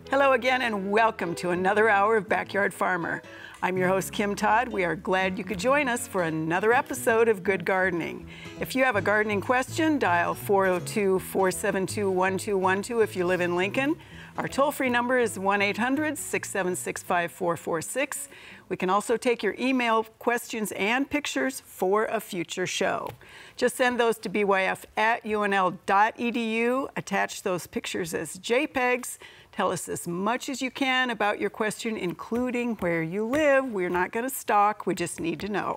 Hello again and welcome to another hour of Backyard Farmer. I'm your host, Kim Todd. We are glad you could join us for another episode of Good Gardening. If you have a gardening question, dial 402-472-1212 if you live in Lincoln. Our toll-free number is 1-800-676-5446. We can also take your email questions and pictures for a future show. Just send those to byf@unl.edu. Attach those pictures as JPEGs. Tell us as much as you can about your question, including where you live. We're not going to stalk, we just need to know.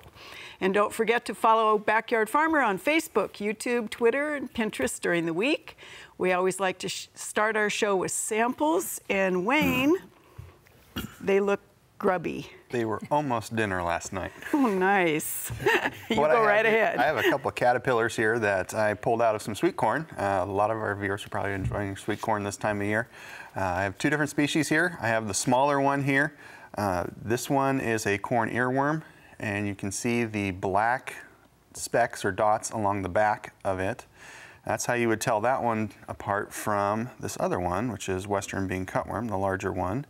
And don't forget to follow Backyard Farmer on Facebook, YouTube, Twitter, and Pinterest during the week. We always like to start our show with samples. And Wayne, they look grubby. They were almost dinner last night. Oh, nice. You go right ahead. I have a couple of caterpillars here that I pulled out of some sweet corn. A lot of our viewers are probably enjoying sweet corn this time of year. I have two different species here. I have the smaller one here. This one is a corn earworm, and you can see the black specks or dots along the back of it. That's how you would tell that one apart from this other one, which is Western bean cutworm, the larger one.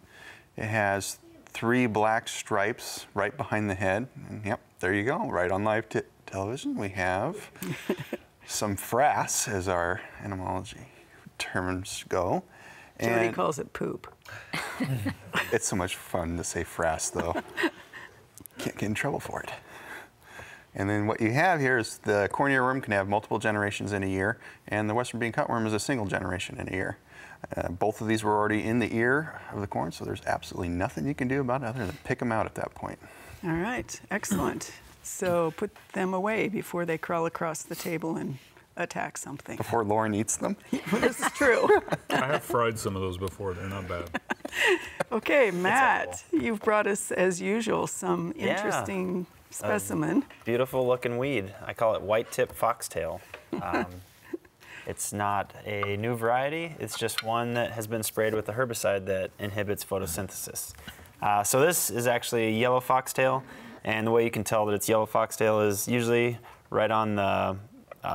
It has 3 black stripes right behind the head. And yep, there you go. Right on live television, we have some frass, as our entomology terms go. Jody calls it poop. It's so much fun to say frass, though. Can't get in trouble for it. And then what you have here is the corn earworm can have multiple generations in a year, and the Western bean cutworm is a single generation in a year. Both of these were already in the ear of the corn, so there's absolutely nothing you can do about it other than pick them out at that point. All right, excellent. So put them away before they crawl across the table and attack something. Before Lauren eats them? This is true. I have fried some of those before. They're not bad. Okay, Matt, you've brought us, as usual, some interesting specimen. Beautiful looking weed. I call it white tip foxtail. It's not a new variety. It's just one that has been sprayed with a herbicide that inhibits photosynthesis. So this is actually a yellow foxtail, and the way you can tell that it's yellow foxtail is usually right on the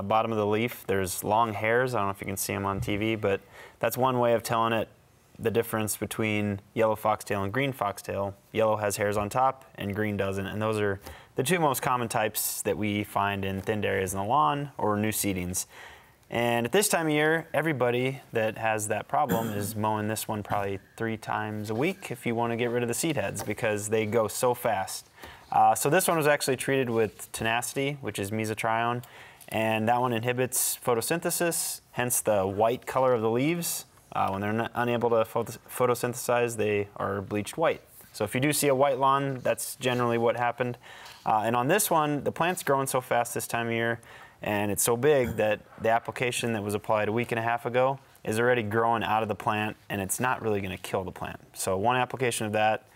bottom of the leaf. There's long hairs. I don't know if you can see them on TV, but that's one way of telling it the difference between yellow foxtail and green foxtail. Yellow has hairs on top and green doesn't, and those are the two most common types that we find in thinned areas in the lawn or new seedings. And at this time of year, everybody that has that problem is mowing this one probably 3 times a week if you want to get rid of the seed heads, because they go so fast. So this one was actually treated with Tenacity, which is mesotrione, and that one inhibits photosynthesis, hence the white color of the leaves. When they're unable to photosynthesize, they are bleached white. So if you do see a white lawn, that's generally what happened. And on this one, the plant's growing so fast this time of year, and it's so big that the application that was applied a week and a half ago is already growing out of the plant, and it's not really going to kill the plant. So one application of that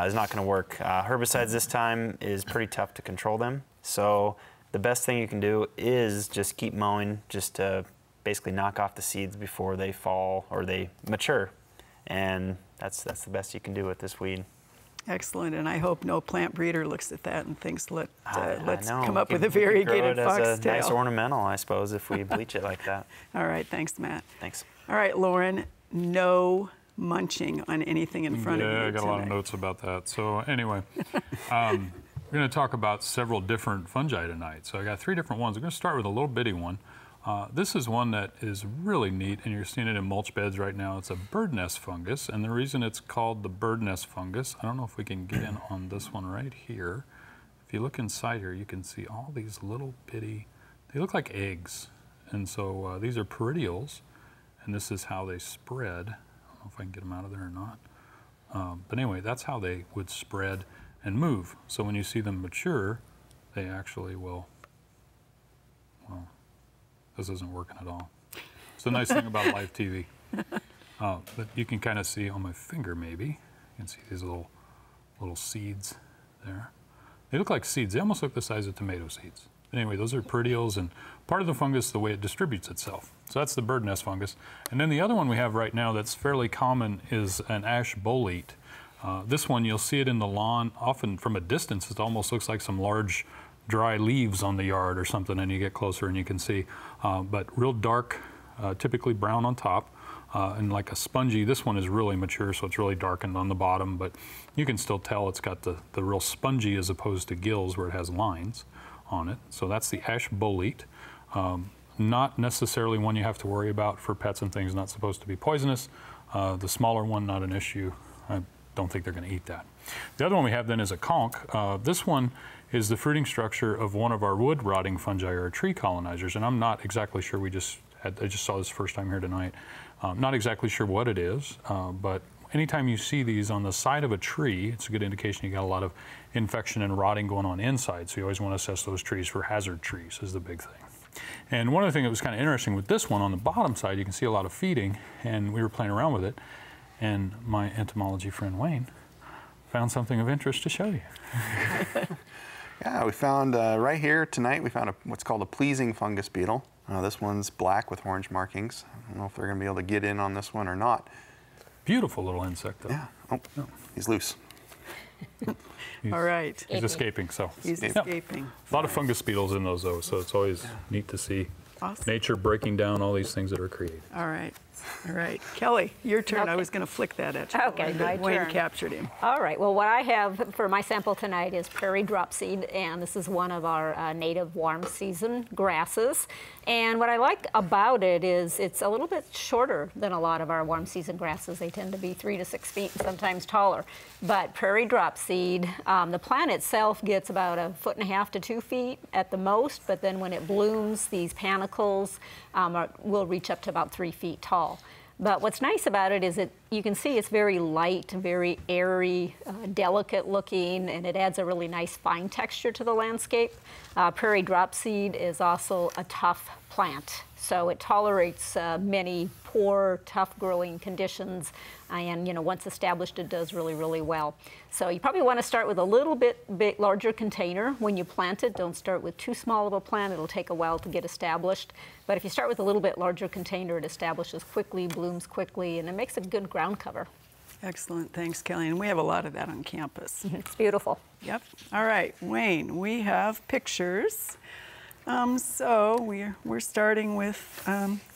is not going to work. Herbicides this time is pretty tough to control them. So the best thing you can do is just keep mowing, just to basically knock off the seeds before they fall or they mature. And that's the best you can do with this weed. Excellent, and I hope no plant breeder looks at that and thinks, let's come up with a variegated foxtail. It's a nice ornamental, I suppose, if we bleach it like that. All right, thanks, Matt. Thanks. All right, Lauren, no munching on anything in front of you Yeah, I got tonight. a lot of notes about that. So anyway, we're going to talk about several different fungi tonight. So I got 3 different ones. We're going to start with a little bitty one. This is one that is really neat, and you're seeing it in mulch beds right now. It's a bird nest fungus, and the reason it's called the bird nest fungus, I don't know if we can get in on this one right here. If you look inside here, you can see all these little bitty, they look like eggs. And so these are peridioles, and this is how they spread. I don't know if I can get them out of there or not. But anyway, that's how they would spread and move. So when you see them mature, they actually will, well, this isn't working at all. It's the nice thing about live TV. But you can kind of see on my finger, maybe. You can see these little seeds there. They look like seeds. They almost look the size of tomato seeds. Anyway, those are peridioles, and part of the fungus, the way it distributes itself. So that's the bird nest fungus. And then the other one we have right now that's fairly common is an ash bolete. This one, you'll see it in the lawn. Often from a distance, it almost looks like some large dry leaves on the yard or something, and you get closer and you can see. But real dark, typically brown on top, and like a spongy. This one is really mature, so it's really darkened on the bottom, but you can still tell it's got the real spongy as opposed to gills where it has lines on it. So that's the ash bolete. Not necessarily one you have to worry about for pets and things, not supposed to be poisonous. The smaller one, not an issue. I don't think they're going to eat that. The other one we have then is a conch. This one is the fruiting structure of one of our wood rotting fungi or tree colonizers, and I'm not exactly sure. I just saw this first time here tonight. Not exactly sure what it is, but anytime you see these on the side of a tree, it's a good indication you got a lot of infection and rotting going on inside. So you always want to assess those trees for hazard trees is the big thing. And one other thing that was kind of interesting with this one on the bottom side, you can see a lot of feeding, and we were playing around with it, and my entomology friend Wayne found something of interest to show you. Yeah, we found right here tonight, we found what's called a pleasing fungus beetle. This one's black with orange markings. I don't know if they're going to be able to get in on this one or not. Beautiful little insect, though. Yeah. Oh, no. He's loose. All right. He's escaping, so. He's escaping. A lot of fungus beetles in those, though, so it's always neat to see nature breaking down all these things that are created. All right. All right. Kelly, your turn. Okay. I was going to flick that at you. Okay, my Wayne turn. captured him. All right, well, what I have for my sample tonight is prairie dropseed, and this is one of our native warm season grasses. And what I like about it is it's a little bit shorter than a lot of our warm season grasses. They tend to be 3 to 6 feet and sometimes taller. But prairie dropseed, the plant itself gets about 1.5 feet to 2 feet at the most, but then when it blooms, these panicles will reach up to about 3 feet tall. But what's nice about it is you can see it's very light, very airy, delicate looking, and it adds a really nice fine texture to the landscape. Prairie dropseed is also a tough plant, so it tolerates many poor, tough growing conditions, and once established, it does really, really well. So you probably want to start with a little bit larger container when you plant it. Don't start with too small of a plant. It'll take a while to get established. But if you start with a little bit larger container, it establishes quickly, blooms quickly, and it makes a good ground cover. Excellent. Thanks, Kelly. And we have a lot of that on campus. It's beautiful. Yep. All right, Wayne, we have pictures. So we're starting with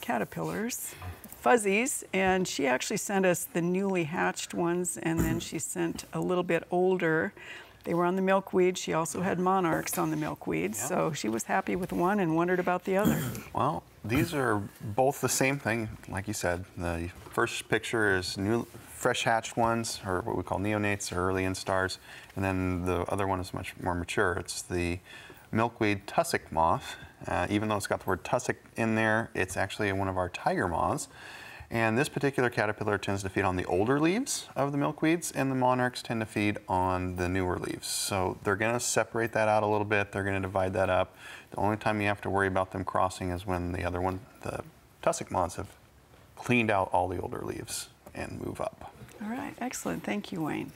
caterpillars, fuzzies, and she actually sent us the newly hatched ones, and then she sent a little bit older. They were on the milkweed. She also had monarchs on the milkweed, so she was happy with one and wondered about the other. Well, these are both the same thing, like you said. The first picture is new, fresh hatched ones, or what we call neonates or early instars, and then the other one is much more mature. It's the milkweed tussock moth. Even though it's got the word tussock in there, it's actually one of our tiger moths. And this particular caterpillar tends to feed on the older leaves of the milkweeds, and the monarchs tend to feed on the newer leaves. So they're going to separate that out a little bit. They're going to divide that up. The only time you have to worry about them crossing is when the other one, the tussock moths, have cleaned out all the older leaves and move up. All right, excellent. Thank you, Wayne.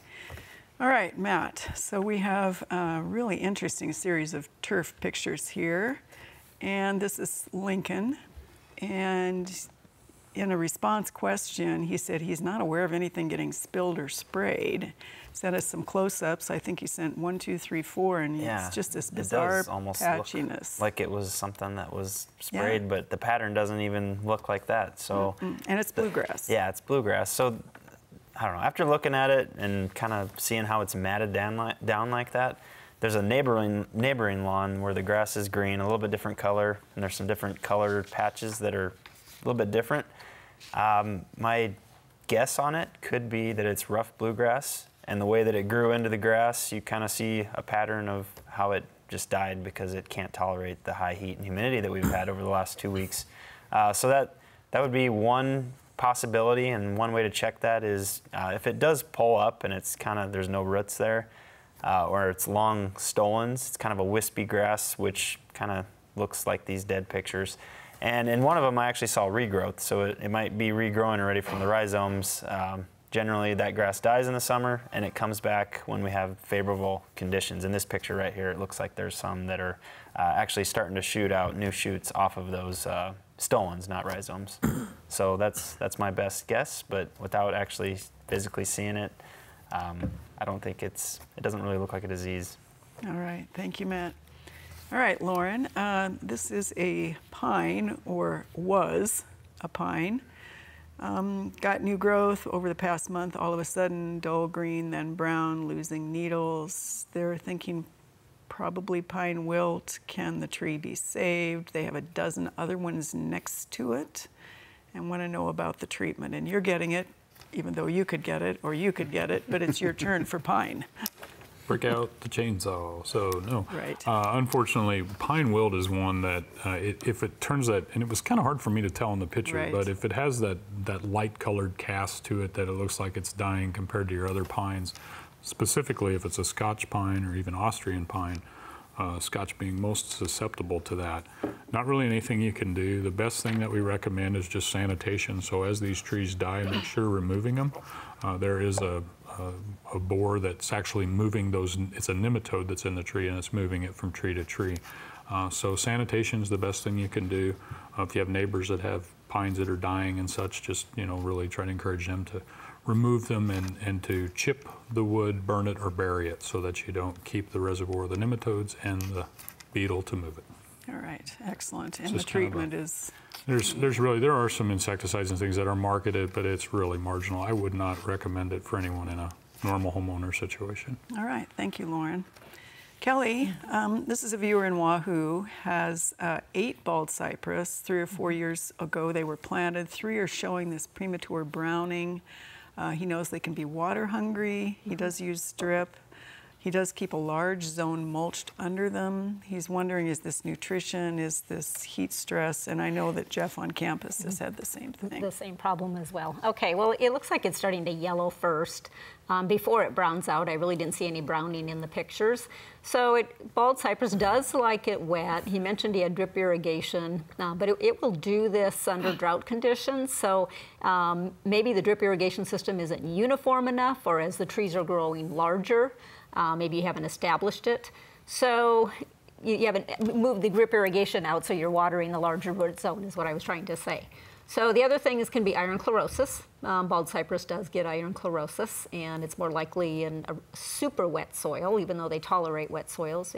All right, Matt. So we have a really interesting series of turf pictures here. And this is Lincoln. And in a response question, he said he's not aware of anything getting spilled or sprayed. Sent us some close-ups. I think he sent 1, 2, 3, 4, and it's just this bizarre it does almost patchiness. look like it was something that was sprayed, but the pattern doesn't even look like that. So, and it's bluegrass. Yeah, it's bluegrass. So, I don't know. After looking at it and kind of seeing how it's matted down like that, there's a neighboring lawn where the grass is green, a little bit different color, and there's some different colored patches that are a little bit different. My guess on it could be that it's rough bluegrass, and the way that it grew into the grass, you kind of see a pattern of how it just died because it can't tolerate the high heat and humidity that we've had over the last 2 weeks. So that would be one possibility, and one way to check that is if it does pull up and it's kind of, there's no roots there, or it's long stolons, it's kind of a wispy grass, which kind of looks like these dead pictures. And in one of them, I actually saw regrowth, so it might be regrowing already from the rhizomes. Generally, that grass dies in the summer, and it comes back when we have favorable conditions. In this picture right here, it looks like there's some that are actually starting to shoot out new shoots off of those stolons, not rhizomes. So that's my best guess, but without actually physically seeing it, I don't think it doesn't really look like a disease. All right, thank you, Matt. All right, Lauren, this is a pine, or was a pine. Got new growth over the past month, all of a sudden dull green, then brown, losing needles. They're thinking probably pine wilt. Can the tree be saved? They have a dozen other ones next to it and want to know about the treatment. And you're getting it, even though you could get it or you could get it, but it's your turn for pine. Break out the chainsaw. So no. Right. Unfortunately, pine wilt is one that if it turns that, and it was kind of hard for me to tell in the picture, Right. but if it has that light colored cast to it that it looks like it's dying compared to your other pines, specifically if it's a Scotch pine or even Austrian pine, Scotch being most susceptible to that. Not really anything you can do. The best thing that we recommend is just sanitation. So as these trees die, make sure removing them. There is a boar that's actually moving those. It's a nematode that's in the tree and it's moving it from tree to tree. So sanitation is the best thing you can do. If you have neighbors that have pines that are dying and such, just really try to encourage them to remove them and to chip the wood, burn it, or bury it so that you don't keep the reservoir of the nematodes and the beetle to move it. All right, excellent. And It's the just kind of treatment is? There are some insecticides and things that are marketed, but it's really marginal. I would not recommend it for anyone in a normal homeowner situation. All right, thank you, Lauren. Kelly, this is a viewer in Wahoo, has 8 bald cypress. 3 or 4 years ago they were planted. 3 are showing this premature browning. He knows they can be water hungry. He does use drip. He does keep a large zone mulched under them. He's wondering, is this nutrition? Is this heat stress? And I know that Jeff on campus has had the same thing. The same problem as well. Okay, well, it looks like it's starting to yellow first. Before it browns out, I really didn't see any browning in the pictures. So bald cypress does like it wet. He mentioned he had drip irrigation, but it will do this under drought conditions. So maybe the drip irrigation system isn't uniform enough, or as the trees are growing larger, maybe you haven't established it. So you haven't moved the drip irrigation out, so you're watering the larger root zone is what I was trying to say. So the other thing can be iron chlorosis. Bald cypress does get iron chlorosis, and it's more likely in a super wet soil, even though they tolerate wet soils,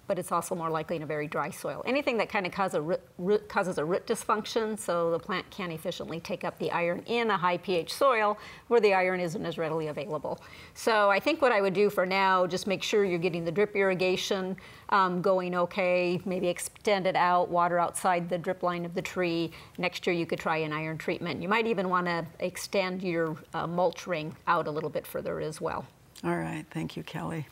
but it's also more likely in a very dry soil. Anything that kind of causes a root dysfunction, so the plant can't efficiently take up the iron in a high pH soil where the iron isn't as readily available. So I think what I would do for now, just make sure you're getting the drip irrigation going okay, maybe extend it out, water outside the drip line of the tree. Next year you could try an iron treatment. You might even want to extend your mulch ring out a little bit further as well. All right, thank you, Kelly.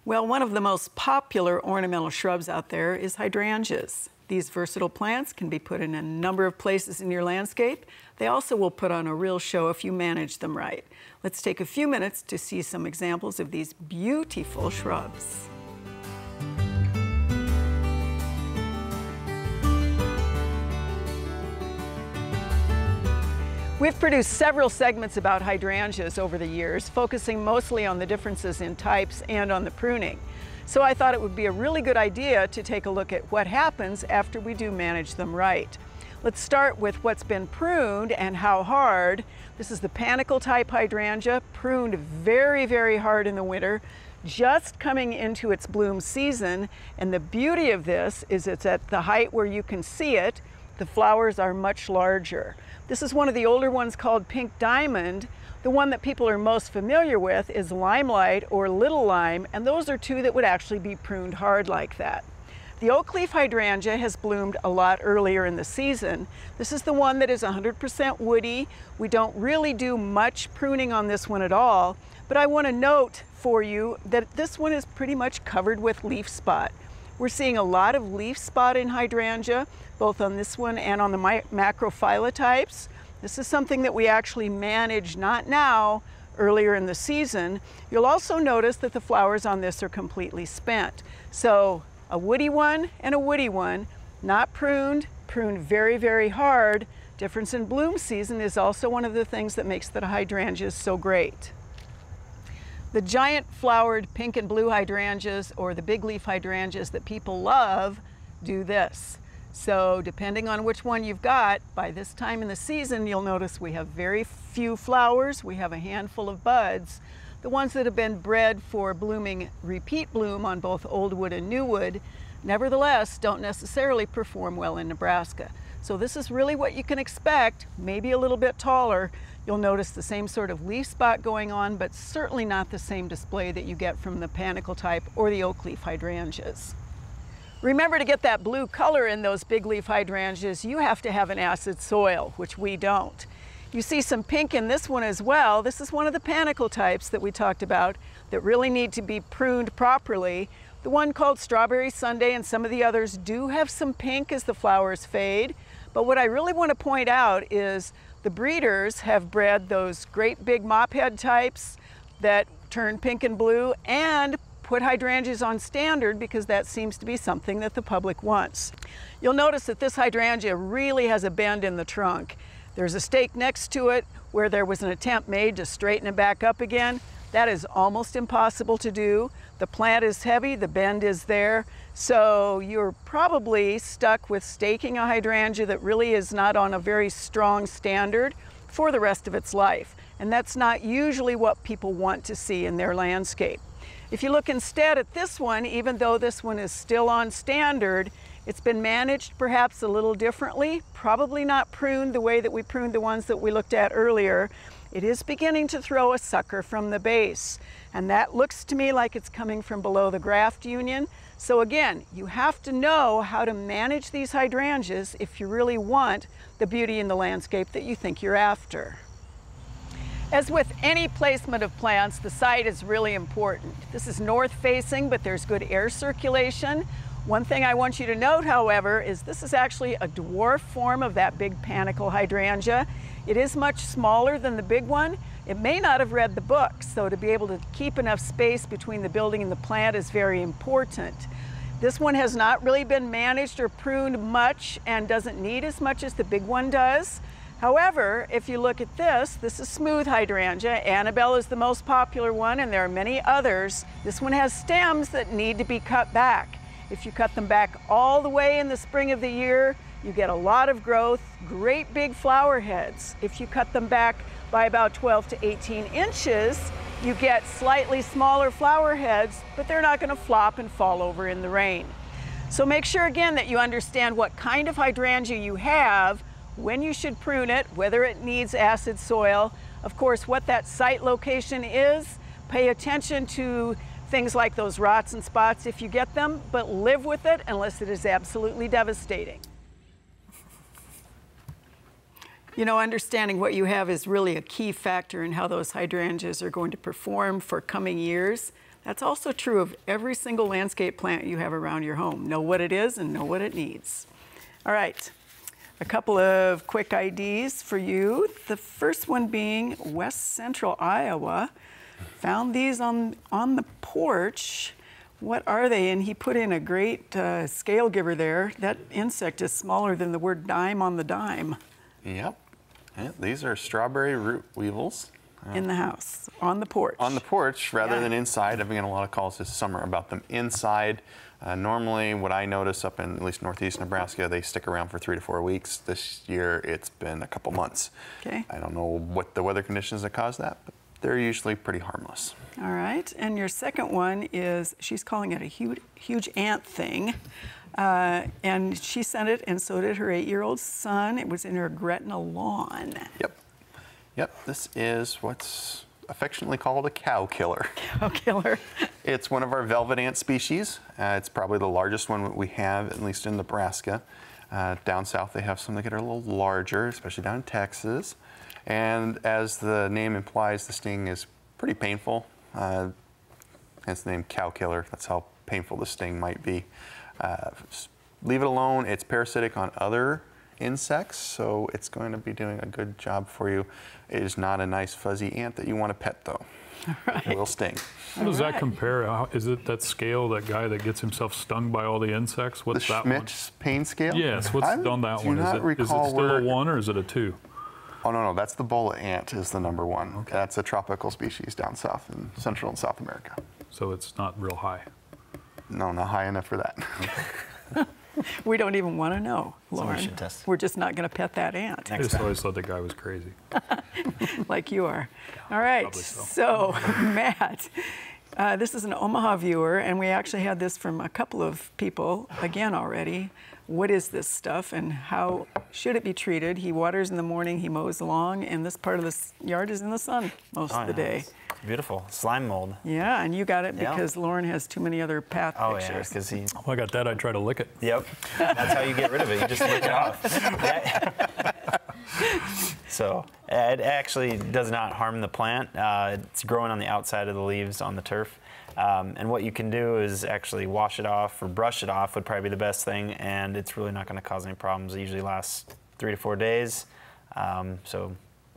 Well, one of the most popular ornamental shrubs out there is hydrangeas. These versatile plants can be put in a number of places in your landscape. They also will put on a real show if you manage them right. Let's take a few minutes to see some examples of these beautiful shrubs. We've produced several segments about hydrangeas over the years, focusing mostly on the differences in types and on the pruning. So I thought it would be a really good idea to take a look at what happens after we do manage them right. Let's start with what's been pruned and how hard. This is the panicle type hydrangea, pruned very, very hard in the winter, just coming into its bloom season. And the beauty of this is it's at the height where you can see it. The flowers are much larger. This is one of the older ones called Pink Diamond. The one that people are most familiar with is Limelight or Little Lime, and those are 2 that would actually be pruned hard like that. The oak leaf hydrangea has bloomed a lot earlier in the season. This is the one that is 100% woody. We don't really do much pruning on this one at all, but I want to note for you that this one is pretty much covered with leaf spot. We're seeing a lot of leaf spot in hydrangea, both on this one and on the macrophylla types. This is something that we actually manage, not now, earlier in the season. You'll also notice that the flowers on this are completely spent. So a woody one and a woody one, not pruned, pruned very, very hard. Difference in bloom season is also one of the things that makes the hydrangeas so great. The giant flowered pink and blue hydrangeas, or the big leaf hydrangeas that people love, do this. So depending on which one you've got, by this time in the season, you'll notice we have very few flowers. We have a handful of buds. the ones that have been bred for blooming repeat bloom on both old wood and new wood, nevertheless don't necessarily perform well in Nebraska. So this is really what you can expect, maybe a little bit taller. You'll notice the same sort of leaf spot going on, but certainly not the same display that you get from the panicle type or the oak leaf hydrangeas. Remember, to get that blue color in those big leaf hydrangeas, you have to have an acid soil, which we don't. You see some pink in this one as well. This is one of the panicle types that we talked about that really need to be pruned properly. The one called Strawberry Sundae and some of the others do have some pink as the flowers fade. But what I really want to point out is the breeders have bred those great big mophead types that turn pink and blue and put hydrangeas on standard because that seems to be something that the public wants. You'll notice that this hydrangea really has a bend in the trunk. There's a stake next to it where there was an attempt made to straighten it back up again. That is almost impossible to do. The plant is heavy, the bend is there, so you're probably stuck with staking a hydrangea that really is not on a very strong standard for the rest of its life. And that's not usually what people want to see in their landscape. If you look instead at this one, even though this one is still on standard, it's been managed perhaps a little differently, probably not pruned the way that we pruned the ones that we looked at earlier. It is beginning to throw a sucker from the base, and that looks to me like it's coming from below the graft union. So again, you have to know how to manage these hydrangeas if you really want the beauty in the landscape that you think you're after. As with any placement of plants, the site is really important. This is north facing, but there's good air circulation. One thing I want you to note, however, is this is actually a dwarf form of that big panicle hydrangea. It is much smaller than the big one. It may not have read the book, so to be able to keep enough space between the building and the plant is very important. This one has not really been managed or pruned much and doesn't need as much as the big one does. However, if you look at this is smooth hydrangea. Annabelle is the most popular one, and there are many others. This one has stems that need to be cut back. If you cut them back all the way in the spring of the year, you get a lot of growth, great big flower heads. If you cut them back by about 12 to 18 inches, you get slightly smaller flower heads, but they're not going to flop and fall over in the rain. So make sure again that you understand what kind of hydrangea you have, when you should prune it, whether it needs acid soil, of course what that site location is. Pay attention to things like those rots and spots if you get them, but live with it unless it is absolutely devastating. You know, understanding what you have is really a key factor in how those hydrangeas are going to perform for coming years. That's also true of every single landscape plant you have around your home. Know what it is and know what it needs. All right. A couple of quick IDs for you. The first one being West Central Iowa. Found these on the porch. What are they? And he put in a great scale giver there. That insect is smaller than the word dime on the dime. Yep. Yeah, these are strawberry root weevils. In the house, on the porch. On the porch rather than inside. I've been getting a lot of calls this summer about them inside. Normally, what I notice up in at least northeast Nebraska, they stick around for 3 to 4 weeks. This year, it's been a couple months. Okay. I don't know what the weather conditions that caused that, but they're usually pretty harmless. All right, and your second one is, she's calling it a huge ant thing. And she sent it, and so did her 8-year-old son. It was in her Gretna lawn. Yep. Yep, this is what's affectionately called a cow killer. Cow killer. It's one of our velvet ant species. It's probably the largest one that we have, at least in Nebraska. Down south, they have some that get a little larger, especially down in Texas. And as the name implies, the sting is pretty painful. Hence the name cow killer. That's how painful the sting might be. Leave it alone. It's parasitic on other insects, so it's going to be doing a good job for you. It is not a nice fuzzy ant that you want to pet, though. Right. It will sting. How does that compare? Is it that scale, that guy that gets himself stung by all the insects? What's that one? The Schmidt's pain scale? Yes, what's on that one? Is it still a 1 or is it a 2? Oh, no, that's the bull ant is the number 1. Okay. That's a tropical species down south in Central and South America. So it's not real high? No, not high enough for that. Okay. We don't even want to know, Someone Lauren. should test. We're just not going to pet that ant. I just always thought the guy was crazy. Like you are. All right, probably so. so Matt, this is an Omaha viewer, and we actually had this from a couple of people again already. What is this stuff and how should it be treated? He waters in the morning, he mows along, and this part of the yard is in the sun most of the day. It's beautiful. Slime mold. Yeah, and you got it Yeah. because Lauren has too many other path Oh, yeah, pictures. because he. Oh, I got that. I try to lick it. Yep. That's how you get rid of it. You just lick it off. So it actually does not harm the plant. It's growing on the outside of the leaves on the turf. And what you can do is actually wash it off or brush it off would probably be the best thing, and it's really not going to cause any problems. It usually lasts 3 to 4 days, so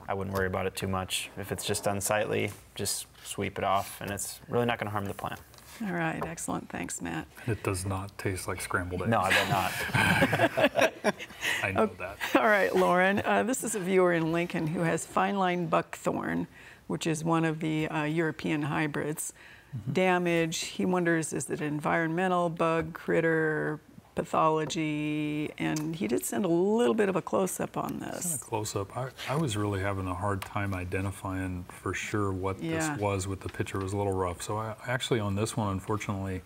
I wouldn't worry about it too much. If it's just unsightly, just sweep it off, and it's really not going to harm the plant. All right, excellent. Thanks, Matt. It does not taste like scrambled eggs. No, I bet not. I know that. All right, Lauren, this is a viewer in Lincoln who has fine line buckthorn, which is one of the European hybrids. Damage, he wonders, is it environmental, bug, critter, pathology? And he did send a little bit of a close-up on In a this. close-up, I was really having a hard time identifying for sure what Yeah. this was with the picture. It was a little rough. So I actually on this one, unfortunately,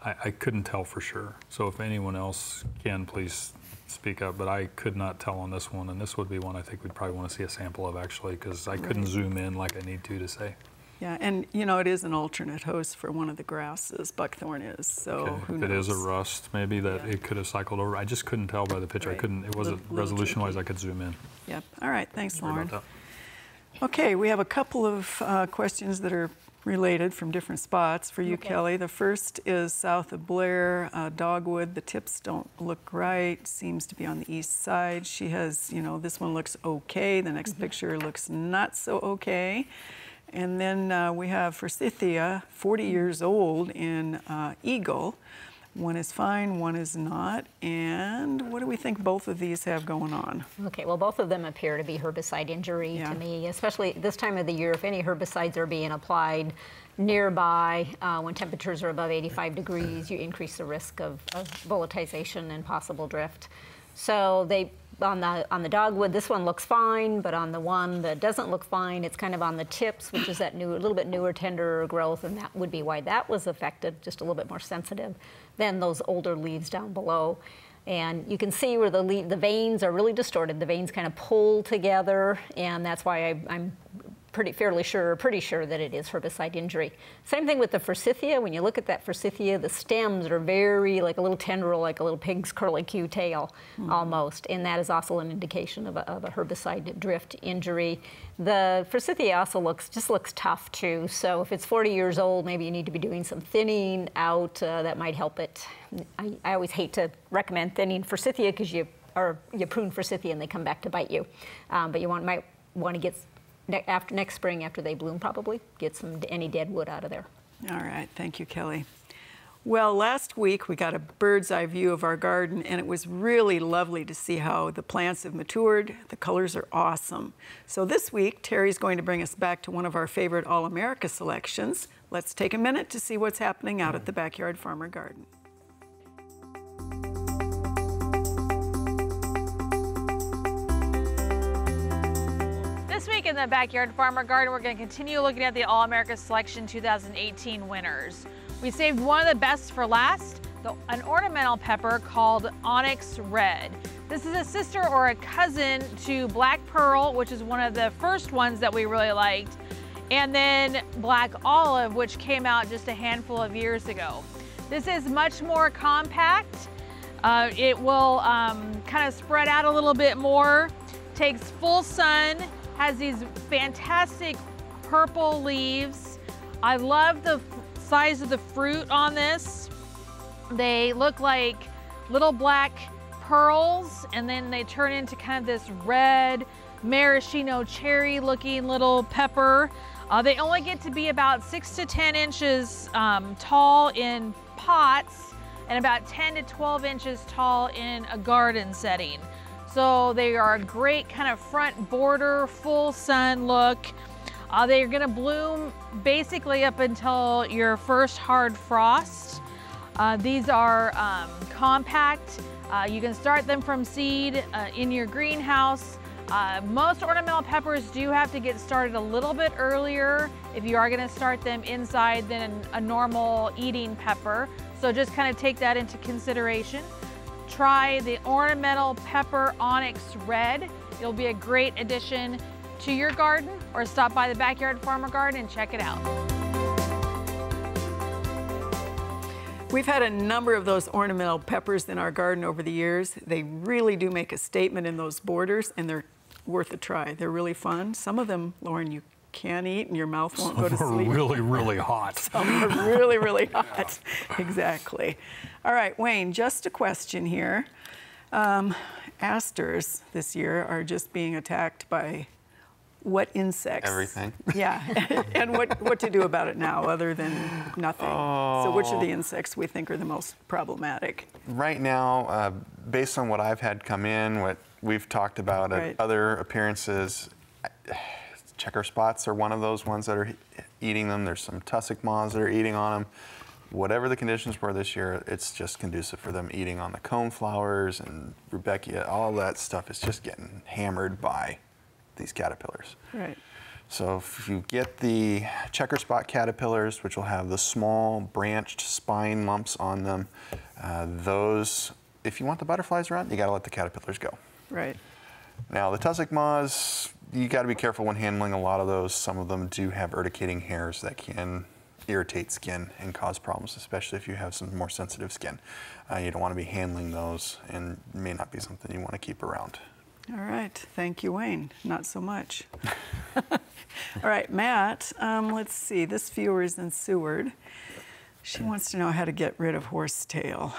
I couldn't tell for sure. So if anyone else can, please speak up. But I could not tell on this one. And this would be one I think we'd probably want to see a sample of actually, because I couldn't zoom in like I need to say. Yeah, and you know, it is an alternate host for one of the grasses, buckthorn is, so Okay, who if knows? it is a rust, maybe that Yeah. it could have cycled over. I just couldn't tell by the picture. Right. I couldn't, it wasn't Little resolution-wise, tricky. I could zoom in. Yep, all right, thanks, Sorry Lauren. about Okay, we have a couple of questions that are related from different spots for you, Okay. Kelly. The first is south of Blair, Dogwood. The tips don't look right, seems to be on the east side. She has, you know, this one looks okay. The next picture looks not so okay. And then we have Forsythia, 40 years old in Eagle. One is fine, one is not. And what do we think both of these have going on? Okay, well, both of them appear to be herbicide injury Yeah. to me, especially this time of the year. If any herbicides are being applied nearby, when temperatures are above 85 degrees, you increase the risk of volatilization and possible drift. So they, on the dogwood, this one looks fine, but on the one that doesn't look fine, it's kind of on the tips, which is that new, a little bit newer, tender growth, and that would be why that was affected, just a little bit more sensitive than those older leaves down below. And you can see where the veins are really distorted. The veins kind of pull together, and that's why I'm pretty sure that it is herbicide injury. Same thing with the Forsythia. When you look at that Forsythia, the stems are very like a little tendril, like a little pig's curlicue tail almost, and that is also an indication of a herbicide drift injury. The Forsythia also just looks tough too, so if it's 40 years old, maybe you need to be doing some thinning out. That might help it. I always hate to recommend thinning Forsythia because you prune Forsythia and they come back to bite you, but you might want to get next spring after they bloom, probably get any dead wood out of there. All right, thank you, Kelly. Well, last week we got a bird's eye view of our garden, and it was really lovely to see how the plants have matured. The colors are awesome. So this week, Terry's going to bring us back to one of our favorite All-America selections. Let's take a minute to see what's happening out at the Backyard Farmer Garden. This week in the Backyard Farmer Garden, we're going to continue looking at the All-America Selection 2018 winners. We saved one of the best for last, an ornamental pepper called Onyx Red. This is a sister or a cousin to Black Pearl, which is one of the first ones that we really liked, and then Black Olive, which came out just a handful of years ago. This is much more compact. It will kind of spread out a little bit more, takes full sun, has these fantastic purple leaves. I love the size of the fruit on this. They look like little black pearls, and then they turn into kind of this red maraschino cherry looking little pepper. They only get to be about 6 to 10 inches tall in pots and about 10 to 12 inches tall in a garden setting. So they are a great kind of front border, full sun look. They're gonna bloom basically up until your first hard frost. These are compact. You can start them from seed in your greenhouse. Most ornamental peppers do have to get started a little bit earlier if you are going to start them inside than a normal eating pepper. So just kind of take that into consideration. Try the ornamental pepper Onyx Red. It'll be a great addition to your garden, or stop by the Backyard Farmer Garden and check it out. We've had a number of those ornamental peppers in our garden over the years. They really do make a statement in those borders, and they're worth a try. They're really fun. Some of them, Lauren, you can't eat and your mouth won't go to Some are sleep. really, really hot. Some are really, really hot. Exactly. All right, Wayne, just a question here. Asters this year are just being attacked by what insects? Everything. Yeah, and what to do about it now other than nothing? So which of the insects we think are the most problematic? Right now, based on what I've had come in, what we've talked about Right. at other appearances, checker spots are one of those ones that are eating them. There's some tussock moths that are eating on them. Whatever the conditions were this year, it's just conducive for them eating on the coneflowers and rudbeckia. All that stuff is just getting hammered by these caterpillars. Right. So if you get the checker spot caterpillars, which will have the small branched spine lumps on them, those, if you want the butterflies around, you gotta let the caterpillars go. Right. Now the tussock moths, you gotta be careful when handling a lot of those. Some of them do have urticating hairs that can irritate skin and cause problems, especially if you have some more sensitive skin. You don't wanna be handling those, and it may not be something you wanna keep around. All right, thank you, Wayne. Not so much. All right, Matt, let's see. This viewer is in Seward. She wants to know how to get rid of horsetail.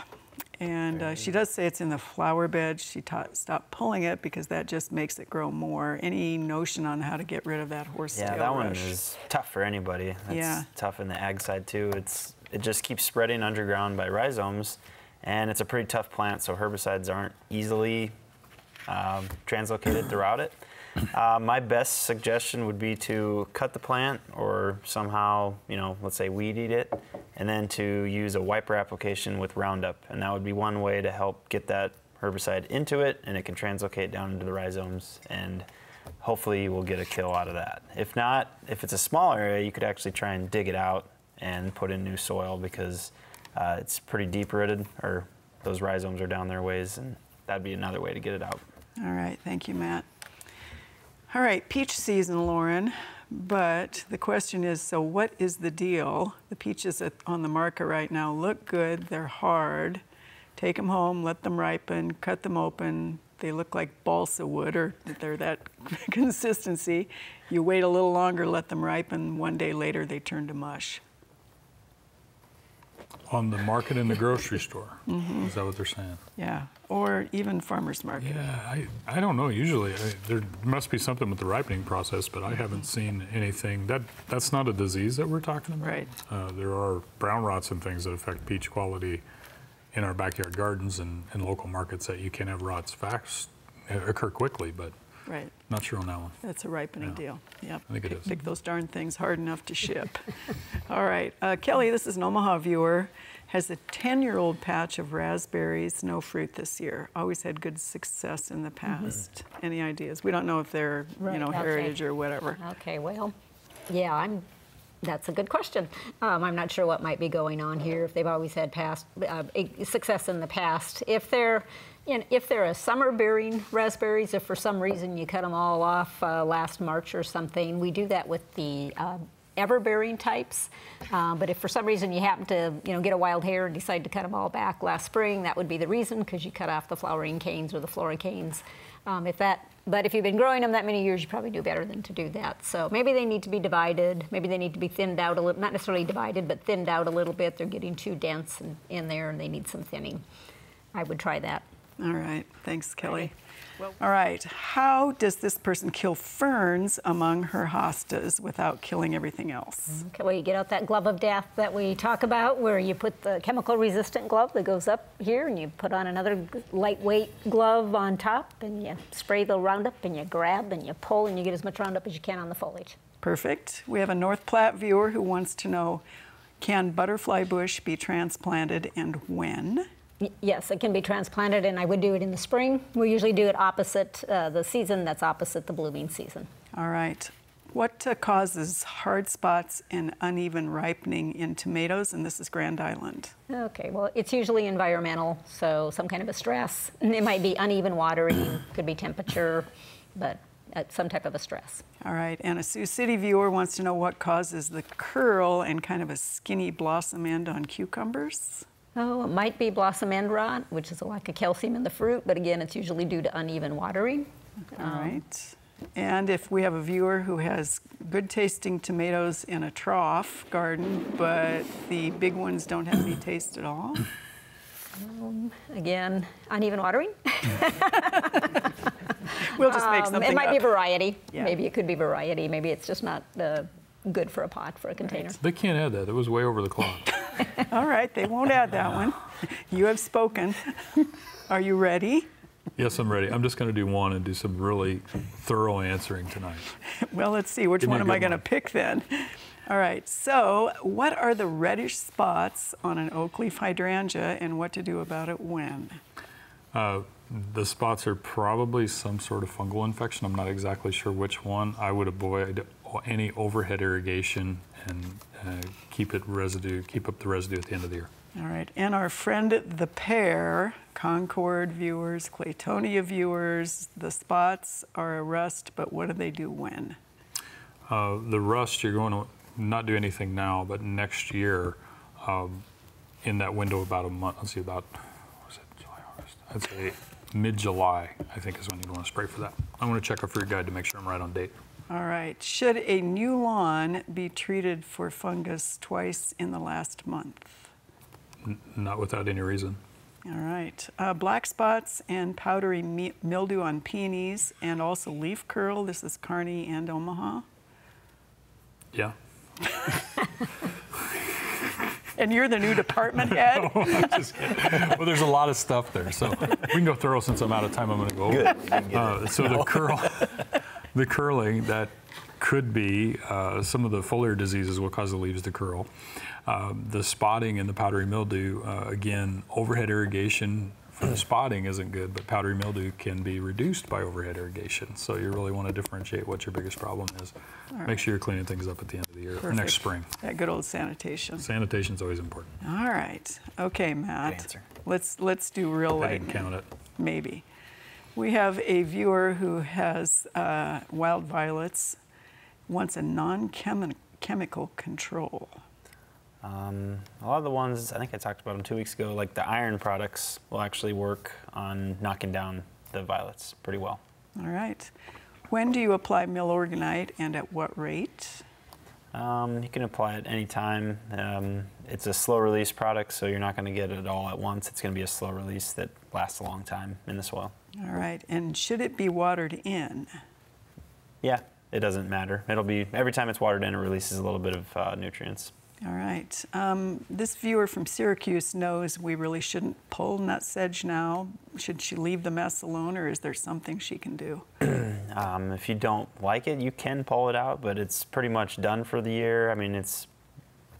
And she does say it's in the flower bed. She stopped pulling it because that just makes it grow more. Any notion on how to get rid of that horsetail Yeah, that one rush? is tough for anybody. That's Yeah. tough in the ag side too. It just keeps spreading underground by rhizomes, and it's a pretty tough plant, so herbicides aren't easily translocated throughout it. My best suggestion would be to cut the plant or somehow, let's say weed eat it, and then to use a wiper application with Roundup. And that would be one way to help get that herbicide into it, and it can translocate down into the rhizomes, and hopefully we'll get a kill out of that. If not, if it's a small area, you could actually try and dig it out and put in new soil, because it's pretty deep rooted, or those rhizomes are down their ways, and that'd be another way to get it out. All right, thank you, Matt. All right, peach season, Lauren, but the question is, so what is the deal? The peaches on the market right now look good, they're hard. Take them home, let them ripen, cut them open. They look like balsa wood, or they're that consistency. You wait a little longer, let them ripen. One day later, they turn to mush. On the market in the grocery store. Is that what they're saying? Yeah, or even farmer's market. Yeah, I don't know. Usually there must be something with the ripening process, but I haven't seen anything. That's not a disease that we're talking about. Right. There are brown rots and things that affect peach quality in our backyard gardens and local markets that you can have rots occur quickly, but Right. not sure on that one. That's a ripening deal. Yep. I think it is. Pick those darn things hard enough to ship. All right. Kelly, this is an Omaha viewer, has a 10-year-old patch of raspberries, no fruit this year. Always had good success in the past. Any ideas? We don't know if they're, Right, okay. heritage or whatever. Okay, well, yeah, that's a good question. I'm not sure what might be going on here, if they've always had success in the past. If they're a summer-bearing raspberries, if for some reason you cut them all off last March or something, we do that with the ever-bearing types. But if for some reason you happen to get a wild hair and decide to cut them all back last spring, that would be the reason, because you cut off the flowering canes or the floricanes. But if you've been growing them that many years, you probably do better than to do that. So maybe they need to be divided. Maybe they need to be thinned out a little, not necessarily divided, but thinned out a little bit. They're getting too dense in there, and they need some thinning. I would try that. All right. Thanks, Kelly. All right. How does this person kill ferns among her hostas without killing everything else? Okay, well, you get out that glove of death that we talk about, where you put the chemical-resistant glove that goes up here, and you put on another lightweight glove on top, and you spray the Roundup, and you grab, and you pull, and you get as much Roundup as you can on the foliage. Perfect. We have a North Platte viewer who wants to know, Can butterfly bush be transplanted and when? Yes, it can be transplanted, and I would do it in the spring. We usually do it opposite the season that's opposite the blooming season. All right. What causes hard spots and uneven ripening in tomatoes? And this is Grand Island. Okay, well, it's usually environmental, so some kind of a stress. It might be uneven watering, could be temperature, but some type of a stress. All right, and a Sioux City viewer wants to know what causes the curl and kind of a skinny blossom end on cucumbers. Oh, it might be blossom end rot, which is a lack of calcium in the fruit, but again, it's usually due to uneven watering. All right. And if we have a viewer who has good tasting tomatoes in a trough garden, but the big ones don't have any taste at all? Again, uneven watering. We'll just make something It might up. be variety. Yeah. Maybe it could be variety. Maybe it's just not good for a pot, for a container. They can't add that. That was way over the clock. All right, they won't add that one. You have spoken. Are you ready? Yes, I'm ready. I'm just going to do one and do some really thorough answering tonight. Well, let's see. Which Give me one a am I good going to one. pick then? All right, so what are the reddish spots on an oak leaf hydrangea and what to do about it when? The spots are probably some sort of fungal infection. I'm not exactly sure which one. I would avoid any overhead irrigation and keep up the residue at the end of the year. All right, and our friend the pair, Concord viewers, Claytonia viewers, the spots are a rust, but what do they do when? The rust, you're going to not do anything now, but next year, in that window about a month, let's see, about, what was it, July, August? I'd say mid-July, I think is when you'd want to spray for that. I'm going to check our fruit guide to make sure I'm right on date. All right, should a new lawn be treated for fungus twice in the last month? Not without any reason. All right, black spots and powdery mildew on peonies and also leaf curl. This is Kearney and Omaha. Yeah. And you're the new department head? Just kidding. Well, there's a lot of stuff there, so we can go thorough. Since I'm out of time, I'm going to go over. So the curling, that could be some of the foliar diseases will cause the leaves to curl. The spotting and the powdery mildew, again, overhead irrigation for the spotting isn't good, but powdery mildew can be reduced by overhead irrigation. So you really want to differentiate what your biggest problem is. Right. Make sure you're cleaning things up at the end of the year, or next spring. That good old sanitation. Sanitation's always important. All right. Okay, Matt. answer. Let's do real I light. didn't count it. Maybe. We have a viewer who has wild violets, wants a non-chemical control. A lot of the ones, I think I talked about them 2 weeks ago, like the iron products will actually work on knocking down the violets pretty well. All right. When do you apply Milorganite and at what rate? You can apply it anytime. It's a slow release product, so you're not going to get it all at once. It's going to be a slow release that lasts a long time in the soil. All right. And should it be watered in? Yeah, it doesn't matter. It'll be, every time it's watered in, it releases a little bit of nutrients. All right. This viewer from Syracuse knows we really shouldn't pull nutsedge now. Should she leave the mess alone, or is there something she can do? If you don't like it, you can pull it out, but it's pretty much done for the year. I mean, it's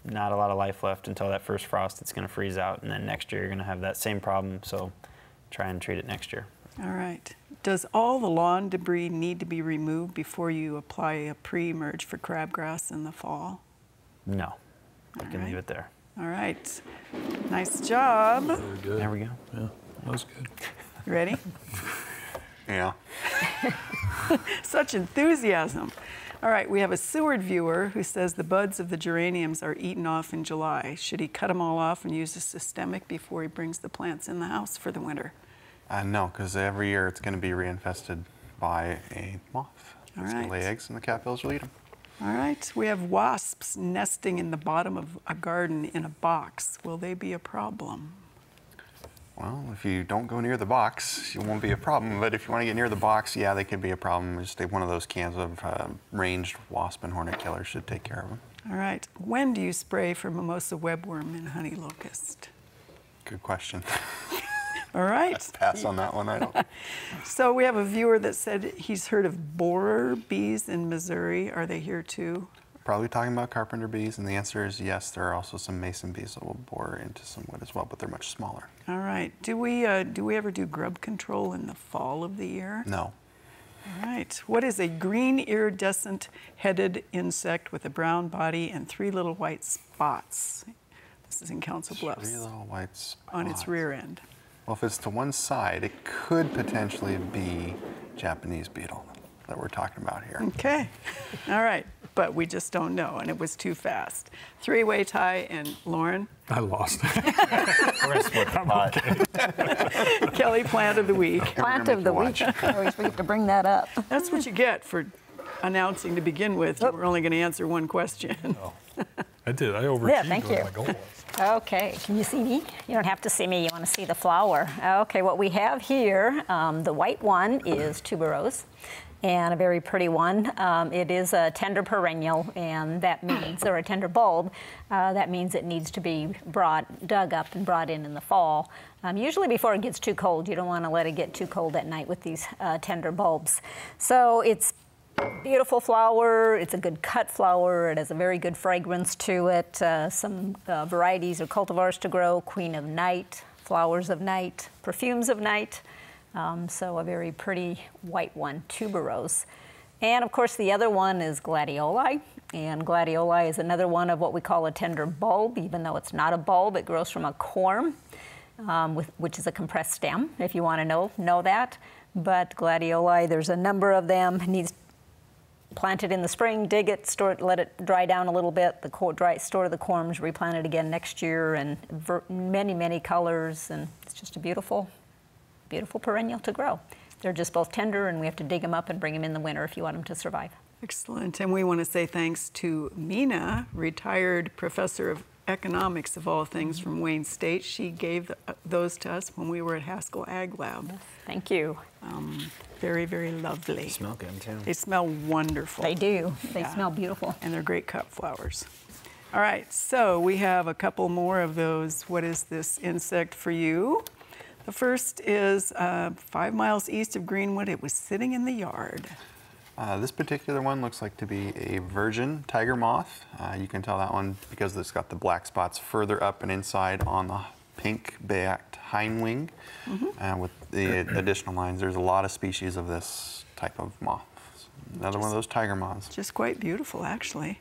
not a lot of life left until that first frost. It's going to freeze out, and then next year you're going to have that same problem, so try and treat it next year. All right. Does all the lawn debris need to be removed before you apply a pre-emerge for crabgrass in the fall? No, you can leave it there. All right. Nice job. Very good. There we go. Yeah, that was good. You ready? Yeah. Such enthusiasm. All right, we have a Seward viewer who says the buds of the geraniums are eaten off in July. Should he cut them all off and use a systemic before he brings the plants in the house for the winter? No, because every year it's going to be reinfested by a moth. All It's going right. to lay eggs and the caterpillars will eat them. All right, we have wasps nesting in the bottom of a garden in a box. Will they be a problem? Well, if you don't go near the box, it won't be a problem. But if you want to get near the box, yeah, they could be a problem. Just one of those cans of ranged wasp and hornet killer should take care of them. All right, when do you spray for mimosa webworm and honey locust? Good question. All right, Pass on that one. I don't. so we have a viewer that said he's heard of borer bees in Missouri. Are they here too? probably talking about carpenter bees, and the answer is yes. There are also some mason bees that will bore into some wood as well, but they're much smaller. All right. Do we ever do grub control in the fall of the year? No. All right. What is a green iridescent-headed insect with a brown body and 3 little white spots? This is in Council Bluffs. 3 little white spots. On its rear end. Well, if it's to one side, it could potentially be Japanese beetle that we're talking about here. Okay. All right. But we just don't know, and it was too fast. 3-way tie, and Lauren? I lost. We're gonna split the pot. Kelly, plant of the week. Plant of the week. I always forget to bring that up. That's what you get for announcing to begin with. You were only going to answer one question. I did. I overachieved Yeah, thank what you. my goal was. Okay, can you see me? You don't have to see me, you want to see the flower. Okay, what we have here, the white one is tuberose, and a very pretty one. It is a tender perennial, and that means, or a tender bulb, that means it needs to be dug up and brought in the fall. Usually before it gets too cold. You don't want to let it get too cold at night with these tender bulbs. So it's beautiful flower. It's a good cut flower. It has a very good fragrance to it. Some varieties or cultivars to grow: Queen of Night, Flowers of Night, Perfumes of Night. So a very pretty white one, tuberose. And of course the other one is gladioli. And gladioli is another one of what we call a tender bulb. Even though it's not a bulb, it grows from a corm, which is a compressed stem, if you want to know that. But gladioli, there's a number of them. It needs plant it in the spring, dig it, store it, let it dry down a little bit, store the corms, replant it again next year, and many, many colors, and it's just a beautiful, beautiful perennial to grow. They're just both tender, and we have to dig them up and bring them in the winter if you want them to survive. Excellent. And we want to say thanks to Mina, retired professor of economics of all things from Wayne State. She gave those to us when we were at Haskell Ag Lab. Thank you. Very, very lovely. They smell good too. They smell wonderful. They do. They Yeah. smell beautiful. And they're great cut flowers. All right, so we have a couple more of those. What is this insect for you? The first is 5 miles east of Greenwood. It was sitting in the yard. This particular one looks like to be a virgin tiger moth. You can tell that one because it's got the black spots further up and inside on the pink-backed hind wing. With the additional lines, there's a lot of species of this type of moth. Another one of those tiger moths. Just quite beautiful, actually.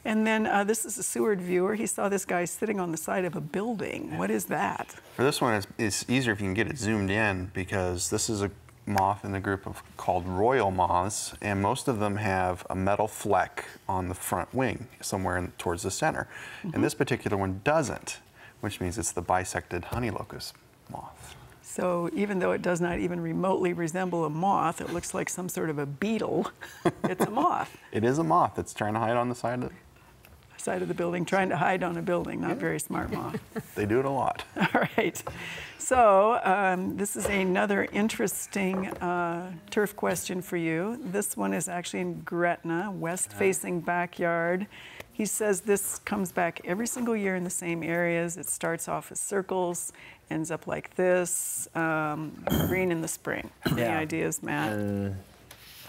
And then this is a Seward viewer. He saw this guy sitting on the side of a building. What is that? For this one, it's easier if you can get it zoomed in because this is a moth in the group called royal moths, and most of them have a metal fleck on the front wing somewhere towards the center. And this particular one doesn't, which means it's the bisected honey locust moth. So even though it does not even remotely resemble a moth, it looks like some sort of a beetle. It's a moth. It is a moth that's trying to hide on the side Of the building, trying to hide on a building. Not very smart moth. They do it a lot. All right. So this is another interesting turf question for you. This one is actually in Gretna, west-facing backyard. He says this comes back every single year in the same areas. It starts off as circles, ends up like this, green in the spring. Any ideas, Matt? And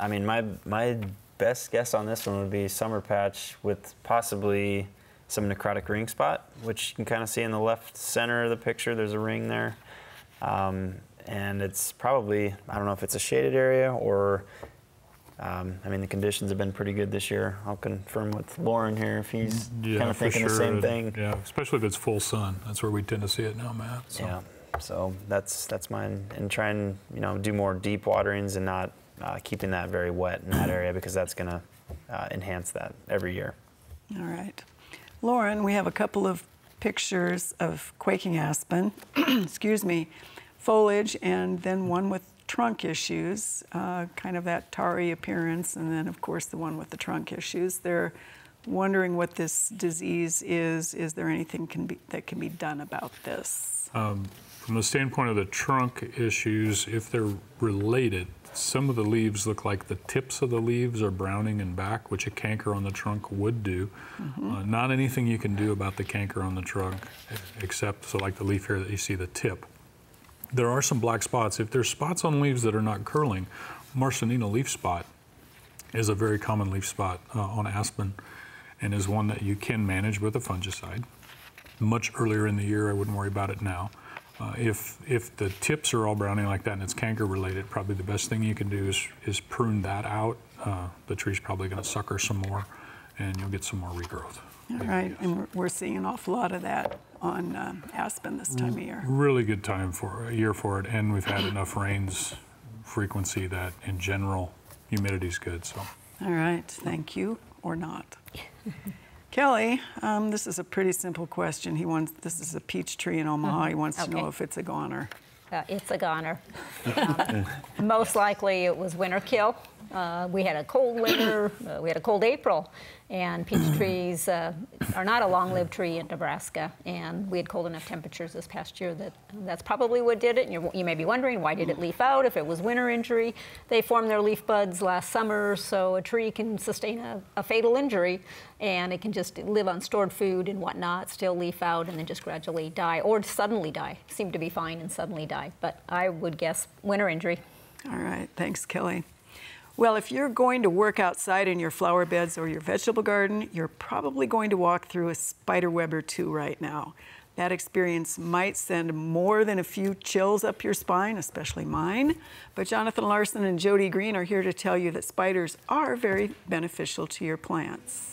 I mean, my best guess on this one would be summer patch with possibly some necrotic ring spot, which you can kind of see in the left center of the picture. There's a ring there. And it's probably, I don't know if it's a shaded area or, I mean, the conditions have been pretty good this year. I'll confirm with Lauren here if he's kind of thinking the same thing. Yeah, especially if it's full sun. That's where we tend to see it now, Matt. So. Yeah, so that's mine. And try and, do more deep waterings and not keeping that very wet in that area because that's going to enhance that every year. All right. Lauren, we have a couple of pictures of quaking aspen, excuse me, foliage, and then one with trunk issues, kind of that tarry appearance, and then of course the one with the trunk issues. They're wondering what this disease is. Is there anything that can be done about this? From the standpoint of the trunk issues, if they're related, some of the leaves look like the tips of the leaves are browning and back, which a canker on the trunk would do. Not anything you can do about the canker on the trunk, except, so like the leaf here that you see the tip. There are some black spots. If there's spots on leaves that are not curling, Marsanina leaf spot is a very common leaf spot on aspen. and is one that you can manage with a fungicide. Much earlier in the year, I wouldn't worry about it now. If the tips are all browning like that and it's canker related, probably the best thing you can do is prune that out. The tree's probably going to sucker some more, and you'll get some more regrowth. All right, and we're seeing an awful lot of that on aspen this time of year. Really good time for a year for it, and we've had enough rains frequency that in general humidity's good. So. All right, thank you, or not. Kelly, this is a pretty simple question. This is a peach tree in Omaha. He wants to know if it's a goner. It's a goner. Most likely it was winter kill. We had a cold winter, we had a cold April, and peach trees are not a long-lived tree in Nebraska, and we had cold enough temperatures this past year that that's probably what did it. And you may be wondering, why did it leaf out if it was winter injury? They formed their leaf buds last summer, so a tree can sustain a fatal injury, and it can just live on stored food and whatnot, still leaf out, and then just gradually die, or suddenly die. Seem to be fine and suddenly die, but I would guess winter injury. All right, thanks, Kelly. Well, if you're going to work outside in your flower beds or your vegetable garden, you're probably going to walk through a spider web or two right now. That experience might send more than a few chills up your spine, especially mine. But Jonathan Larson and Jody Green are here to tell you that spiders are very beneficial to your plants.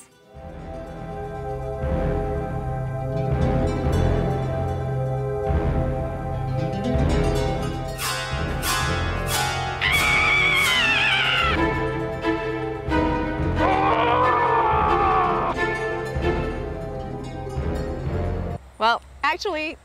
Well, actually,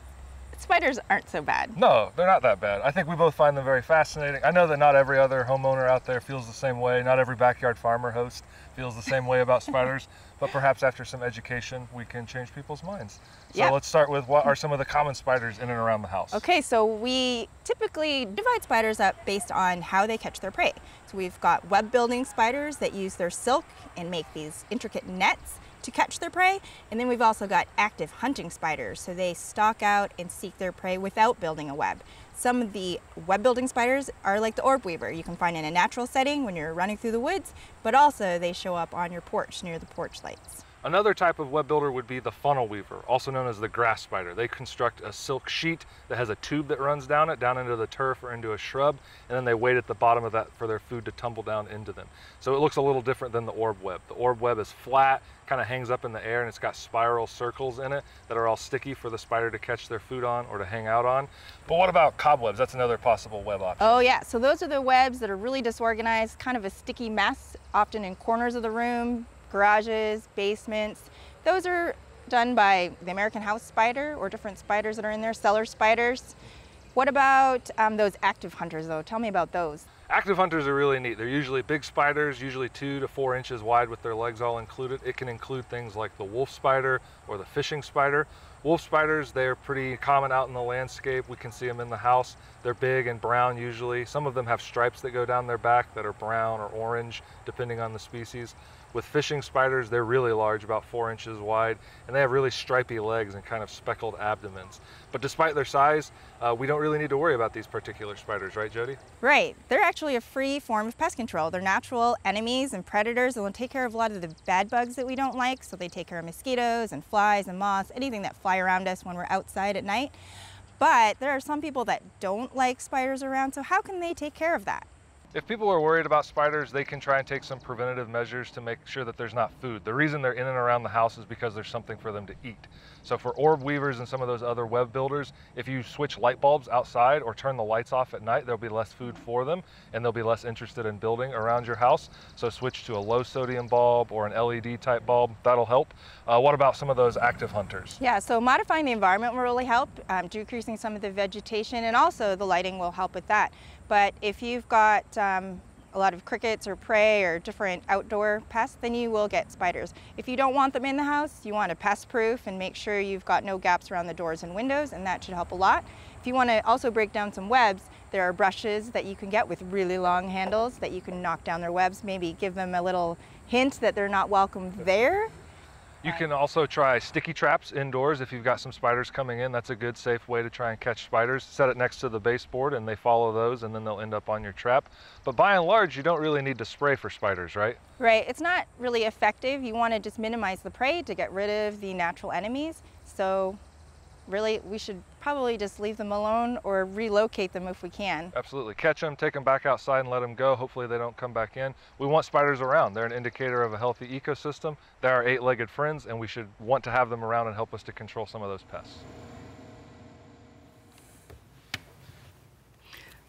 spiders aren't so bad. No, they're not that bad. I think we both find them very fascinating. I know that not every other homeowner out there feels the same way. Not every backyard farmer host feels the same way about spiders, but perhaps after some education, we can change people's minds. So let's start with, what are some of the common spiders in and around the house? Okay, so we typically divide spiders up based on how they catch their prey. So we've got web-building spiders that use their silk and make these intricate nets to catch their prey, and then we've also got active hunting spiders, so they stalk out and seek their prey without building a web. Some of the web-building spiders are like the orb weaver. You can find in a natural setting when you're running through the woods, but also they show up on your porch near the porch lights. Another type of web builder would be the funnel weaver, also known as the grass spider. They construct a silk sheet that has a tube that runs down it, down into the turf or into a shrub, and then they wait at the bottom of that for their food to tumble down into them. So it looks a little different than the orb web. The orb web is flat, kind of hangs up in the air, and it's got spiral circles in it that are all sticky for the spider to catch their food on or to hang out on. But what about cobwebs? That's another possible web option. Oh yeah, so those are the webs that are really disorganized, kind of a sticky mess, often in corners of the room, garages, basements. Those are done by the American house spider or different spiders that are in there, cellar spiders. What about those active hunters though? Tell me about those. Active hunters are really neat. They're usually big spiders, usually 2 to 4 inches wide with their legs all included. It can include things like the wolf spider or the fishing spider. Wolf spiders, they're pretty common out in the landscape. We can see them in the house. They're big and brown usually. Some of them have stripes that go down their back that are brown or orange, depending on the species. With fishing spiders, they're really large, about 4 inches wide, and they have really stripy legs and kind of speckled abdomens. But despite their size, we don't really need to worry about these particular spiders, right, Jody? Right. They're actually a free form of pest control. They're natural enemies and predators that will take care of a lot of the bad bugs that we don't like. So they take care of mosquitoes and flies and moths, anything that fly around us when we're outside at night. But there are some people that don't like spiders around, so how can they take care of that? If people are worried about spiders, they can try and take some preventative measures to make sure that there's not food. The reason they're in and around the house is because there's something for them to eat. So for orb weavers and some of those other web builders, if you switch light bulbs outside or turn the lights off at night, there'll be less food for them and they'll be less interested in building around your house. So switch to a low sodium bulb or an LED type bulb, that'll help. What about some of those active hunters? Yeah, so modifying the environment will really help, decreasing some of the vegetation, and also the lighting will help with that. But if you've got a lot of crickets or prey or different outdoor pests, then you will get spiders. If you don't want them in the house, you want to pest proof and make sure you've got no gaps around the doors and windows, and that should help a lot. If you want to also break down some webs, there are brushes that you can get with really long handles that you can knock down their webs, maybe give them a little hint that they're not welcome there. You can also try sticky traps indoors if you've got some spiders coming in. That's a good, safe way to try and catch spiders. Set it next to the baseboard and they follow those and then they'll end up on your trap. But by and large, you don't really need to spray for spiders, right? Right, it's not really effective. You want to just minimize the prey to get rid of the natural enemies. So really, we should probably just leave them alone or relocate them if we can. Absolutely. Catch them, take them back outside and let them go. Hopefully they don't come back in. We want spiders around. They're an indicator of a healthy ecosystem. They're our 8-legged friends and we should want to have them around and help us to control some of those pests.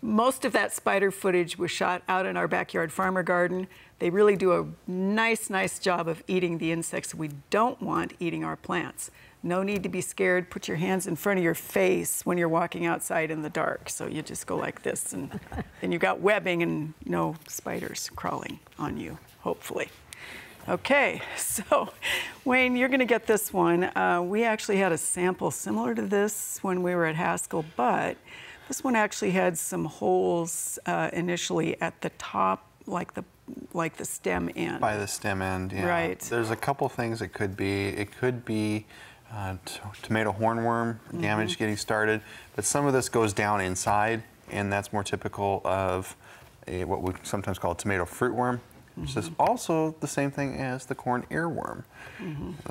Most of that spider footage was shot out in our backyard farmer garden. They really do a nice job of eating the insects we don't want eating our plants. No need to be scared. Put your hands in front of your face when you're walking outside in the dark. So you just go like this, and then you've got webbing and no spiders crawling on you, hopefully. Okay, so Wayne, you're going to get this one. We actually had a sample similar to this when we were at Haskell, but this one actually had some holes initially at the top, like the stem end. By the stem end, yeah. Right. There's a couple things it could be. It could be tomato hornworm damage getting started, but some of this goes down inside, and that's more typical of what we sometimes call a tomato fruitworm, which is also the same thing as the corn earworm.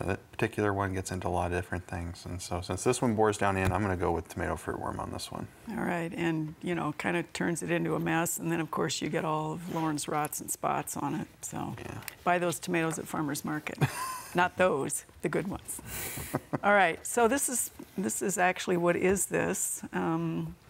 That particular one gets into a lot of different things, and so since this one bores down in, I'm going to go with tomato fruitworm on this one. All right, and you know, kind of turns it into a mess, and then of course you get all of Lauren's rots and spots on it. So buy those tomatoes at farmer's market. Not those, the good ones. All right, so this is actually, what is this?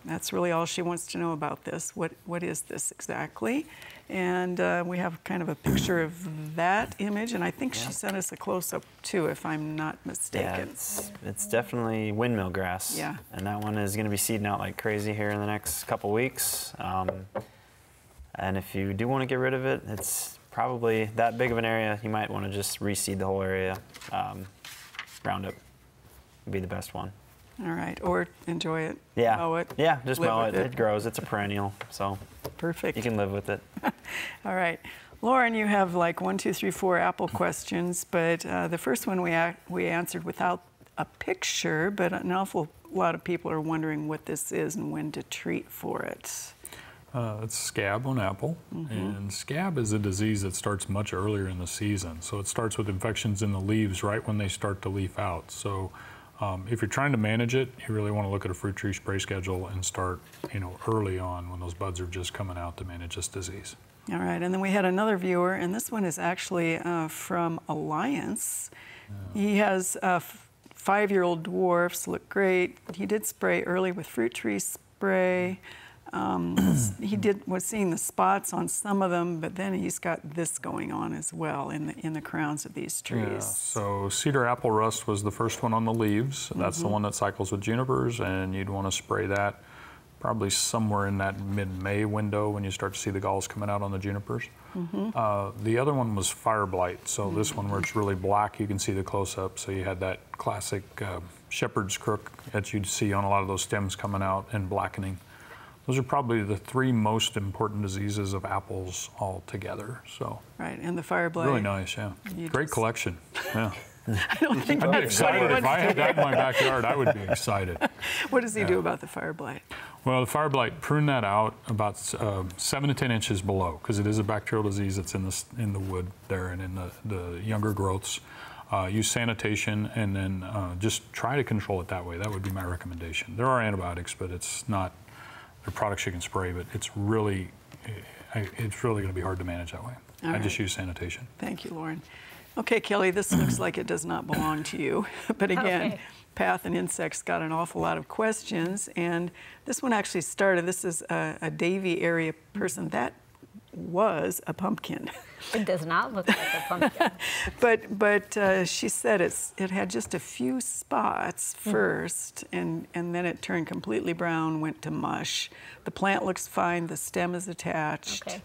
That's really all she wants to know about this. What is this exactly? And we have kind of a picture of that image, and I think she sent us a close-up too, if I'm not mistaken. Yeah, it's definitely windmill grass. Yeah. And that one is going to be seeding out like crazy here in the next couple weeks. And if you do want to get rid of it, it's probably that big of an area, you might want to just reseed the whole area. Roundup would be the best one. All right, or enjoy it, yeah. mow it. Yeah, just live mow with it. It grows, it's a perennial, so perfect. You can live with it. All right. Lauren, you have like 1, 2, 3, 4 apple questions, but the first one we answered without a picture, but an awful lot of people are wondering what this is and when to treat for it. It's scab on apple, and scab is a disease that starts much earlier in the season. So it starts with infections in the leaves right when they start to leaf out. So if you're trying to manage it, you really want to look at a fruit tree spray schedule and start, early on when those buds are just coming out to manage this disease. All right, and then we had another viewer, and this one is actually from Alliance. He has 5-year-old dwarfs, look great. He did spray early with fruit tree spray. He was seeing the spots on some of them, but then he's got this going on as well in the crowns of these trees. Yeah, so cedar apple rust was the first one on the leaves. That's the one that cycles with junipers, and you'd want to spray that probably somewhere in that mid-May window when you start to see the galls coming out on the junipers. The other one was fire blight. So this one where it's really black, you can see the close-up. So you had that classic shepherd's crook that you'd see on a lot of those stems coming out and blackening. Those are probably the 3 most important diseases of apples altogether. So right, and the fire blight. Really nice, yeah. Great collection. Yeah. I don't think I'd be excited if I had that in my backyard. I would be excited. What does he do about the fire blight? Well, the fire blight, prune that out about 7 to 10 inches below, because it is a bacterial disease that's in the wood there and in the younger growths. Use sanitation, and then just try to control it that way. That would be my recommendation. There are antibiotics, but it's not. They're products you can spray, but it's really going to be hard to manage that way. I just use sanitation. Thank you, Lauren. Okay, Kelly, this looks like it does not belong to you. But again, Path and Insects got an awful lot of questions, and this one actually started. This is a Davie area person. That was a pumpkin. It does not look like a pumpkin. but she said it had just a few spots first, and then it turned completely brown, went to mush. The plant looks fine. The stem is attached. Okay.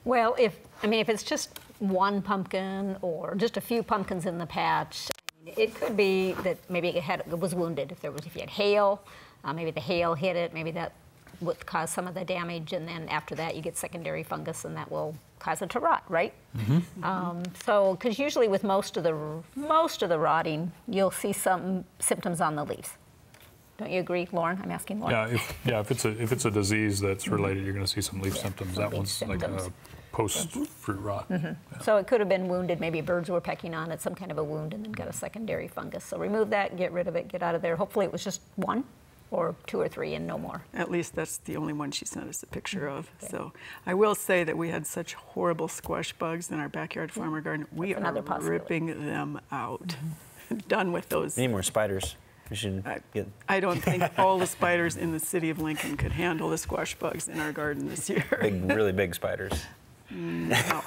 Well, if it's just one pumpkin or just a few pumpkins in the patch, it could be that maybe it was wounded. If you had hail, maybe the hail hit it. Maybe that would cause some of the damage, and then after that you get secondary fungus, and that will cause it to rot, right? So, because usually with most of the rotting, you'll see some symptoms on the leaves. Don't you agree, Lauren? I'm asking Lauren. If it's a disease that's related, you're going to see some leaf symptoms. That one's like a post-fruit rot. Yeah. So it could have been wounded. Maybe birds were pecking on it, some kind of a wound, and then got a secondary fungus. So remove that, get rid of it, get out of there. Hopefully it was just one or two or three and no more. At least that's the only one she sent us a picture of. Okay. So I will say that we had such horrible squash bugs in our backyard farmer garden. We are ripping them out. Done with those. We need more spiders. We should I don't think all the spiders in the city of Lincoln could handle the squash bugs in our garden this year. Really big spiders. No.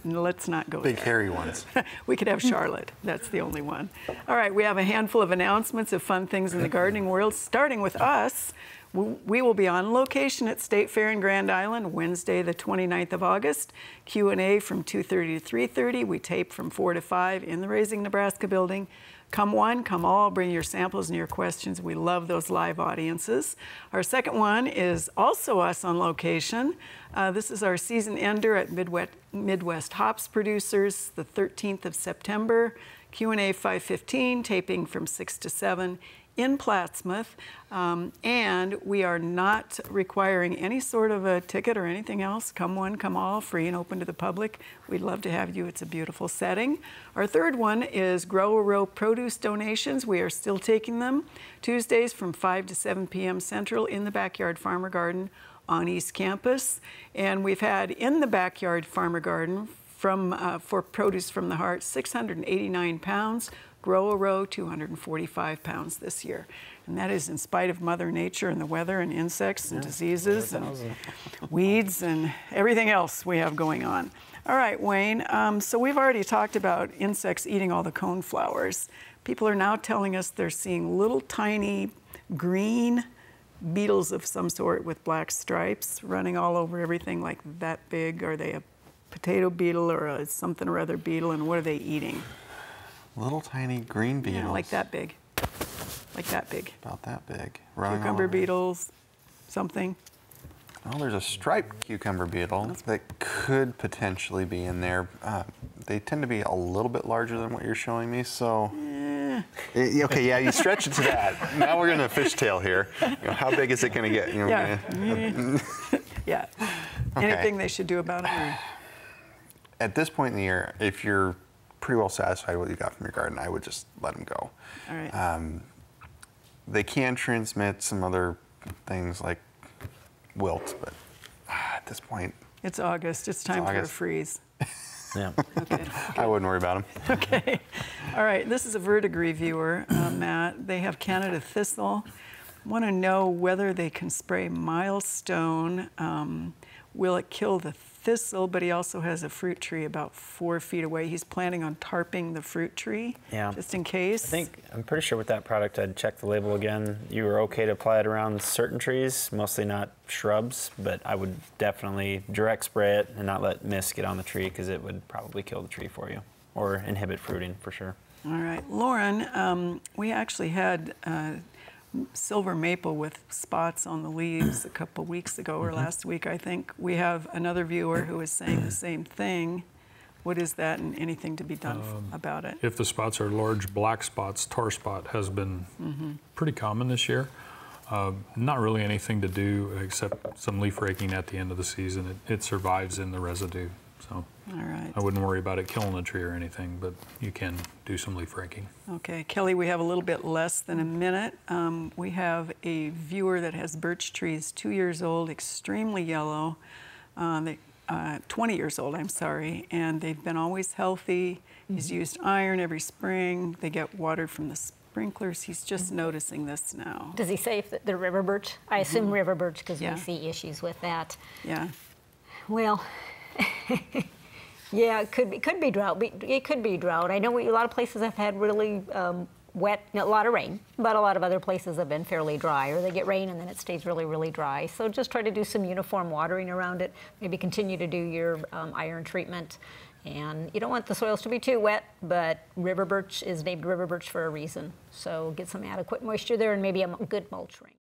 Let's not go Big there. hairy ones. We could have Charlotte. That's the only one. All right, we have a handful of announcements of fun things in the gardening world, starting with us. We will be on location at State Fair in Grand Island Wednesday, the 29th of August. Q&A from 2:30 to 3:30. We tape from 4 to 5 in the Raising Nebraska building. Come one, come all, bring your samples and your questions. We love those live audiences. Our second one is also us on location. This is our season ender at Midwest Hops Producers, the 13th of September. Q&A 5:15, taping from 6 to 7 in Plattsmouth. And we are not requiring any sort of a ticket or anything else. Come one, come all, free and open to the public. We'd love to have you. It's a beautiful setting. Our third one is Grow a Row produce donations. We are still taking them Tuesdays from 5 to 7 p.m. Central in the Backyard Farmer Garden on East Campus. And we've had in the Backyard Farmer Garden for Produce from the Heart, 689 pounds. Grow a Row, 245 pounds this year. And that is in spite of Mother Nature and the weather and insects and diseases and weeds and everything else we have going on. All right, Wayne, so we've already talked about insects eating all the cone flowers. People are now telling us they're seeing little tiny green beetles of some sort with black stripes running all over everything like that big. Are they a potato beetle or a something or other beetle, and what are they eating? Little tiny green beetles. Yeah, like that big. Like that big. About that big. Cucumber beetles, something. Well, there's a striped cucumber beetle that could potentially be in there. They tend to be a little bit larger than what you're showing me, so. Okay, yeah, you stretch it to that. Now we're going to fishtail here. You know, how big is it going to get? You know, yeah. Okay. Anything they should do about it? At this point in the year, if you're pretty well satisfied with what you got from your garden, I would just let them go. All right. They can transmit some other things like wilt, but at this point, it's August. It's time for a freeze. Yeah. Okay. I wouldn't worry about them. Okay. All right. This is a Verdigris viewer, Matt. They have Canada thistle. Want to know whether they can spray Milestone. Will it kill the thistle? But he also has a fruit tree about 4 feet away. He's planning on tarping the fruit tree, just in case. I'm pretty sure with that product, I'd check the label again. You were okay to apply it around certain trees, mostly not shrubs, but I would definitely direct spray it and not let mist get on the tree because it would probably kill the tree for you or inhibit fruiting for sure. All right. Lauren, we actually had silver maple with spots on the leaves a couple weeks ago or last week, I think. We have another viewer who is saying the same thing. What is that, and anything to be done about it? If the spots are large black spots, tar spot has been pretty common this year. Not really anything to do except some leaf raking at the end of the season. It survives in the residue. So all right. I wouldn't worry about it killing the tree or anything, but you can do some leaf raking. Okay, Kelly, we have a little bit less than a minute. We have a viewer that has birch trees 2 years old, extremely yellow. 20 years old, I'm sorry, and they've been always healthy. He's used iron every spring. They get watered from the sprinklers. He's just noticing this now. Does he say if they're river birch? I assume river birch because we see issues with that. Yeah. Well, yeah, it could be drought. It could be drought. I know a lot of places have had really wet, a lot of rain, but a lot of other places have been fairly dry, or they get rain and then it stays really, really dry. So just try to do some uniform watering around it. Maybe continue to do your iron treatment. And you don't want the soils to be too wet, but river birch is named river birch for a reason. So get some adequate moisture there and maybe a good mulch ring.